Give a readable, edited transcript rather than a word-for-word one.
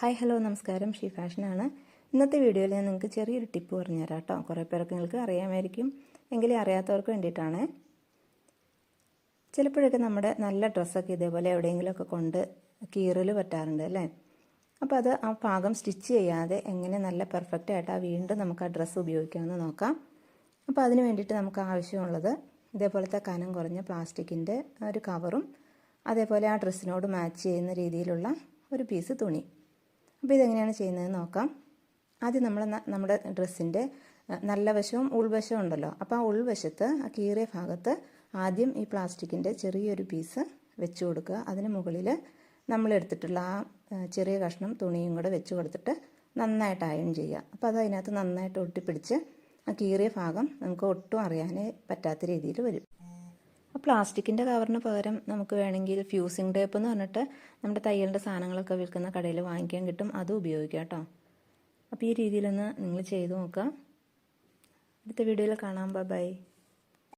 Hi hello നമസ്കാരം, she ഫാഷനാണ്. ഇന്നത്തെ വീഡിയോയിൽ ഞാൻ നിങ്ങൾക്ക് ചെറിയൊരു ടിപ്പ് പറഞ്ഞു തരാം കേട്ടോ. കുറേ പേർക്ക് നിങ്ങൾക്ക് അറിയാമായിരിക്കും, എങ്കിലും അറിയാത്തവർക്ക് വേണ്ടിയിട്ടാണ്. ചിലപ്പോഴൊക്കെ നമ്മുടെ നല്ല ഡ്രസ്സൊക്കെ ഇതേപോലെ എവിടെയെങ്കിലുമൊക്കെ കൊണ്ട് കീറൽ പറ്റാറുണ്ട് അല്ലേ. അപ്പോൾ അത് ആ ഭാഗം സ്റ്റിച്ച് ചെയ്യാതെ എങ്ങനെ നല്ല പെർഫെക്റ്റ് ആയിട്ട് വീണ്ടും നമുക്ക് ആ ഡ്രസ്സ് ഉപയോഗിക്കാമെന്ന് നോക്കാം. അപ്പോൾ അതിന് വേണ്ടിയിട്ട് നമുക്ക് ആവശ്യമുള്ളത് ഇതേപോലത്തെ കനം കുറഞ്ഞ പ്ലാസ്റ്റിക്കിൻ്റെ ഒരു കവറും അതേപോലെ ആ ഡ്രസ്സിനോട് മാച്ച് ചെയ്യുന്ന രീതിയിലുള്ള ഒരു പീസ് തുണി. അപ്പോൾ ഇതെങ്ങനെയാണ് ചെയ്യുന്നതെന്ന് നോക്കാം. ആദ്യം നമ്മുടെ ഡ്രസ്സിൻ്റെ നല്ല വശവും ഉൾവശവും ഉണ്ടല്ലോ. അപ്പോൾ ആ ഉൾവശത്ത് ആ കീറിയ ഭാഗത്ത് ആദ്യം ഈ പ്ലാസ്റ്റിക്കിൻ്റെ ചെറിയൊരു പീസ് വെച്ച് കൊടുക്കുക. അതിന് മുകളിൽ നമ്മളെടുത്തിട്ടുള്ള ആ ചെറിയ കഷ്ണം തുണിയും കൂടെ വെച്ച് കൊടുത്തിട്ട് നന്നായിട്ട് അയൺ ചെയ്യുക. അപ്പോൾ അത് അതിനകത്ത് നന്നായിട്ട് ഒട്ടിപ്പിടിച്ച് ആ കീറിയ ഭാഗം നമുക്ക് ഒട്ടും അറിയാനേ പറ്റാത്ത രീതിയിൽ വരും. ആ പ്ലാസ്റ്റിക്കിൻ്റെ കവറിന് പകരം നമുക്ക് വേണമെങ്കിൽ ഫ്യൂസിങ് ടേപ്പ് എന്ന് പറഞ്ഞിട്ട് നമ്മുടെ തയ്യലിൻ്റെ സാധനങ്ങളൊക്കെ വിൽക്കുന്ന കടയിൽ വാങ്ങിക്കാൻ കിട്ടും, അതും ഉപയോഗിക്കാം കേട്ടോ. അപ്പോൾ ഈ രീതിയിലൊന്ന് നിങ്ങൾ ചെയ്ത് നോക്കുക. അടുത്ത വീഡിയോയിൽ കാണാം. ബൈ.